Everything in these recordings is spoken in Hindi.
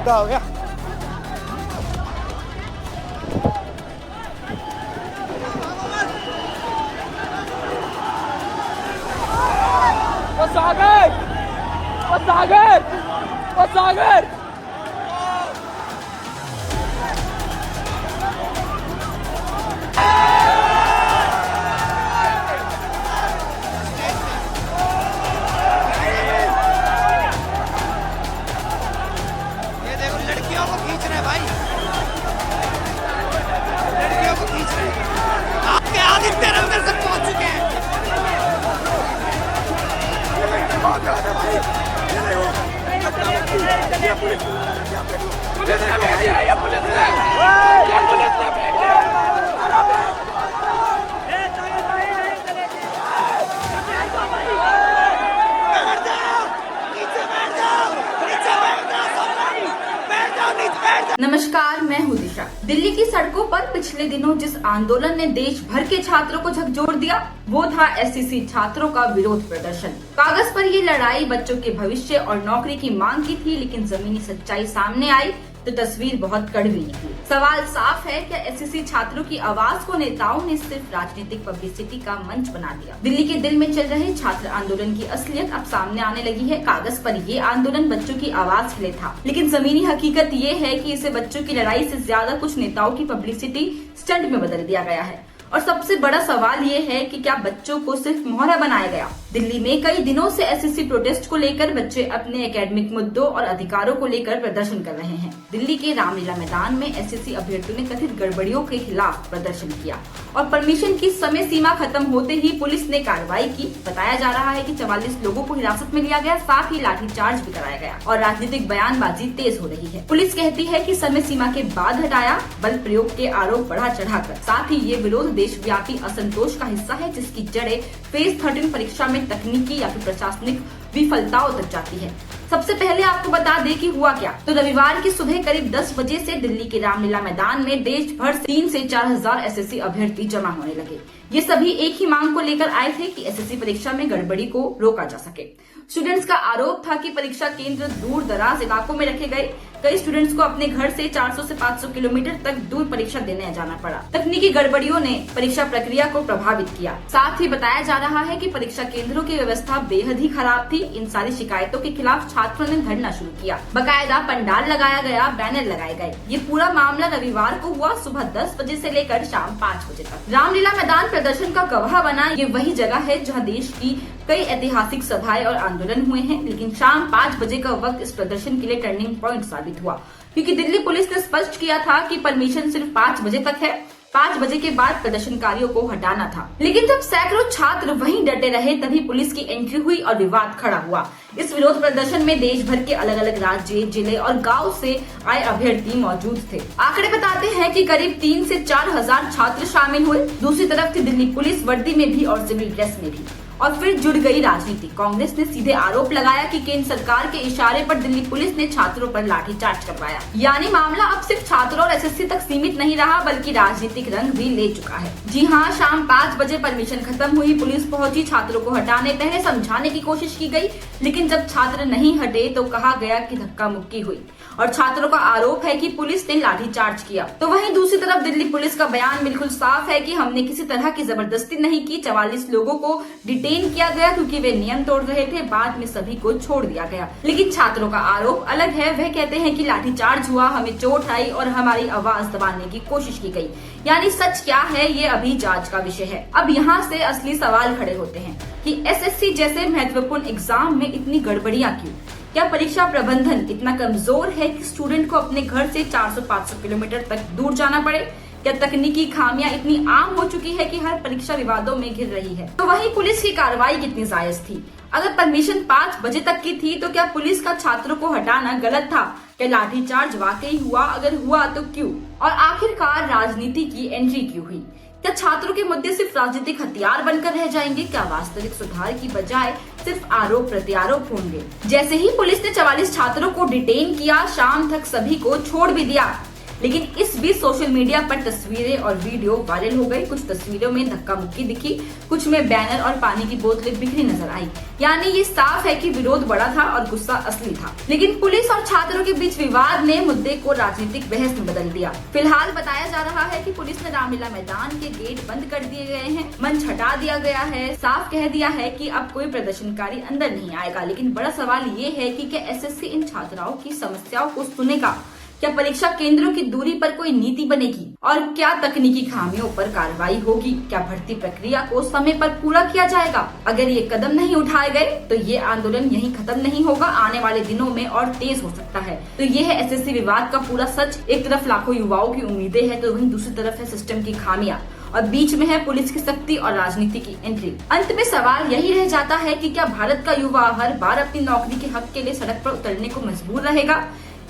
क्या हो गया? सागर, सागर, सागर। ये देखो लड़कियों को खींच रहे भाई, लड़कियों को खींच रहे। आपके आदित्य नगर से पहुंच चुके हैं। नमस्कार, मैं हूँ दिशा। दिल्ली की सड़कों पर पिछले दिनों जिस आंदोलन ने देश भर के छात्रों को झकझोर दिया वो था एसएससी छात्रों का विरोध प्रदर्शन। कागज पर ये लड़ाई बच्चों के भविष्य और नौकरी की मांग की थी, लेकिन जमीनी सच्चाई सामने आई तो तस्वीर बहुत कड़वी निकली। सवाल साफ है, क्या एसएससी छात्रों की आवाज को नेताओं ने सिर्फ राजनीतिक पब्लिसिटी का मंच बना दिया? दिल्ली के दिल में चल रहे छात्र आंदोलन की असलियत अब सामने आने लगी है। कागज पर ये आंदोलन बच्चों की आवाज के लिए था, लेकिन जमीनी हकीकत ये है कि इसे बच्चों की लड़ाई से ज्यादा कुछ नेताओं की पब्लिसिटी स्टंट में बदल दिया गया है। और सबसे बड़ा सवाल ये है कि क्या बच्चों को सिर्फ मोहरा बनाया गया? दिल्ली में कई दिनों से एसएससी प्रोटेस्ट को लेकर बच्चे अपने एकेडमिक मुद्दों और अधिकारों को लेकर प्रदर्शन कर रहे हैं। दिल्ली के रामलीला मैदान में एसएससी अभ्यर्थियों ने कथित गड़बड़ियों के खिलाफ प्रदर्शन किया और परमिशन की समय सीमा खत्म होते ही पुलिस ने कार्रवाई की। बताया जा रहा है कि 44 लोगों को हिरासत में लिया गया, साथ ही लाठीचार्ज भी कराया गया और राजनीतिक बयानबाजी तेज हो रही है। पुलिस कहती है कि समय सीमा के बाद हटाया, बल प्रयोग के आरोप बढ़ा चढ़ाकर। साथ ही ये विरोध देशव्यापी असंतोष का हिस्सा है, जिसकी जड़ें फेज 13 परीक्षा में तकनीकी या फिर प्रशासनिक विफलताओं तक जाती है। सबसे पहले आपको बता दें कि हुआ क्या। तो रविवार की सुबह करीब 10 बजे से दिल्ली के रामलीला मैदान में देश भर से 3 से 4 हजार एसएससी अभ्यर्थी जमा होने लगे। ये सभी एक ही मांग को लेकर आए थे कि एसएससी परीक्षा में गड़बड़ी को रोका जा सके। स्टूडेंट्स का आरोप था कि परीक्षा केंद्र दूर दराज इलाकों में रखे गए। कई स्टूडेंट्स को अपने घर से 400 से 500 किलोमीटर तक दूर परीक्षा देने जाना पड़ा। तकनीकी गड़बड़ियों ने परीक्षा प्रक्रिया को प्रभावित किया। साथ ही बताया जा रहा है कि परीक्षा केंद्रों की व्यवस्था बेहद ही खराब थी। इन सारी शिकायतों के खिलाफ छात्रों ने धरना शुरू किया। बकायदा पंडाल लगाया गया, बैनर लगाए गए। ये पूरा मामला रविवार को हुआ सुबह 10 बजे से लेकर शाम 5 बजे तक। रामलीला मैदान प्रदर्शन का गवाह बना। ये वही जगह है जहाँ देश की कई ऐतिहासिक सभाएं और आंदोलन हुए हैं, लेकिन शाम 5 बजे का वक्त इस प्रदर्शन के लिए टर्निंग पॉइंट साबित हुआ, क्योंकि दिल्ली पुलिस ने स्पष्ट किया था कि परमिशन सिर्फ 5 बजे तक है। 5 बजे के बाद प्रदर्शनकारियों को हटाना था। लेकिन जब सैकड़ों छात्र वहीं डटे रहे, तभी पुलिस की एंट्री हुई और विवाद खड़ा हुआ। इस विरोध प्रदर्शन में देश भर के अलग अलग राज्य, जिले और गांव से आए अभ्यर्थी मौजूद थे। आंकड़े बताते हैं कि करीब 3 से 4 हजार छात्र शामिल हुए। दूसरी तरफ थी दिल्ली पुलिस वर्दी में भी और सिविल ड्रेस में भी। और फिर जुड़ गई राजनीति। कांग्रेस ने सीधे आरोप लगाया कि केंद्र सरकार के इशारे पर दिल्ली पुलिस ने छात्रों पर लाठीचार्ज करवाया। यानी मामला अब सिर्फ छात्रों और एसएससी तक सीमित नहीं रहा, बल्कि राजनीतिक रंग भी ले चुका है। जी हाँ, शाम 5 बजे परमिशन खत्म हुई, पुलिस पहुंची छात्रों को हटाने। पहले समझाने की कोशिश की गई, लेकिन जब छात्र नहीं हटे तो कहा गया कि धक्का मुक्की हुई और छात्रों का आरोप है कि पुलिस ने लाठीचार्ज किया। तो वहीं दूसरी तरफ दिल्ली पुलिस का बयान बिल्कुल साफ है कि हमने किसी तरह की जबरदस्ती नहीं की। 44 लोगों को डिटेन किया गया क्योंकि वे नियम तोड़ रहे थे। बाद में सभी को छोड़ दिया गया। लेकिन छात्रों का आरोप अलग है। वह कहते हैं कि लाठीचार्ज हुआ, हमें चोट आई और हमारी आवाज दबाने की कोशिश की गई। यानी सच क्या है, ये अभी जांच का विषय है। अब यहाँ से असली सवाल खड़े होते हैं कि एसएससी जैसे महत्वपूर्ण एग्जाम में इतनी गड़बड़ियां क्यों? क्या परीक्षा प्रबंधन इतना कमजोर है कि स्टूडेंट को अपने घर से 400-500 किलोमीटर तक दूर जाना पड़े? क्या तकनीकी खामियां इतनी आम हो चुकी है कि हर परीक्षा विवादों में घिर रही है? तो वहीं पुलिस की कार्रवाई कितनी जायज थी? अगर परमिशन 5 बजे तक की थी तो क्या पुलिस का छात्रों को हटाना गलत था? क्या लाठीचार्ज वाकई हुआ? अगर हुआ तो क्यों? और आखिरकार राजनीति की एंट्री क्यों हुई? क्या छात्रों के मुद्दे सिर्फ राजनीतिक हथियार बनकर रह जाएंगे? क्या वास्तविक सुधार की बजाय सिर्फ आरोप प्रत्यारोप होंगे? जैसे ही पुलिस ने 44 छात्रों को डिटेन किया, शाम तक सभी को छोड़ भी दिया। लेकिन इस बीच सोशल मीडिया पर तस्वीरें और वीडियो वायरल हो गई। कुछ तस्वीरों में धक्का मुक्की दिखी, कुछ में बैनर और पानी की बोतलें बिखरी नजर आई। यानी ये साफ है कि विरोध बड़ा था और गुस्सा असली था। लेकिन पुलिस और छात्रों के बीच विवाद ने मुद्दे को राजनीतिक बहस में बदल दिया। फिलहाल बताया जा रहा है कि पुलिस ने रामलीला मैदान के गेट बंद कर दिए गए हैं, मंच हटा दिया गया है, साफ कह दिया है कि अब कोई प्रदर्शनकारी अंदर नहीं आएगा। लेकिन बड़ा सवाल ये है कि क्या एसएससी इन छात्राओं की समस्याओं को सुनेगा? क्या परीक्षा केंद्रों की दूरी पर कोई नीति बनेगी? और क्या तकनीकी खामियों पर कार्रवाई होगी? क्या भर्ती प्रक्रिया को समय पर पूरा किया जाएगा? अगर ये कदम नहीं उठाए गए तो ये आंदोलन यहीं खत्म नहीं होगा, आने वाले दिनों में और तेज हो सकता है। तो ये है एसएससी विवाद का पूरा सच। एक तरफ लाखों युवाओं की उम्मीदें हैं तो वहीं दूसरी तरफ है सिस्टम की खामियां और बीच में है पुलिस की सख्ती और राजनीति की एंट्री। अंत में सवाल यही रह जाता है कि क्या भारत का युवा हर बार अपनी नौकरी के हक के लिए सड़क पर उतरने को मजबूर रहेगा?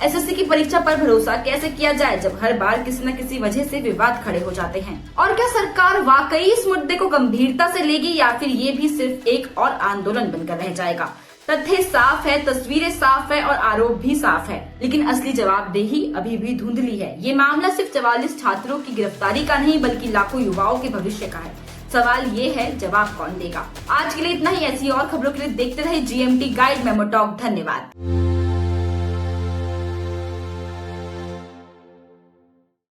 एसएससी की परीक्षा पर भरोसा कैसे किया जाए जब हर बार किसी न किसी वजह से विवाद खड़े हो जाते हैं? और क्या सरकार वाकई इस मुद्दे को गंभीरता से लेगी या फिर ये भी सिर्फ एक और आंदोलन बनकर रह जाएगा? तथ्य साफ है, तस्वीरें साफ है और आरोप भी साफ है, लेकिन असली जवाबदेही अभी भी धुंधली है। ये मामला सिर्फ 44 छात्रों की गिरफ्तारी का नहीं बल्कि लाखों युवाओं के भविष्य का है। सवाल ये है, जवाब कौन देगा? आज के लिए इतना ही। ऐसी और खबरों के लिए देखते रहे GMT गाइड मेमो टॉक। धन्यवाद।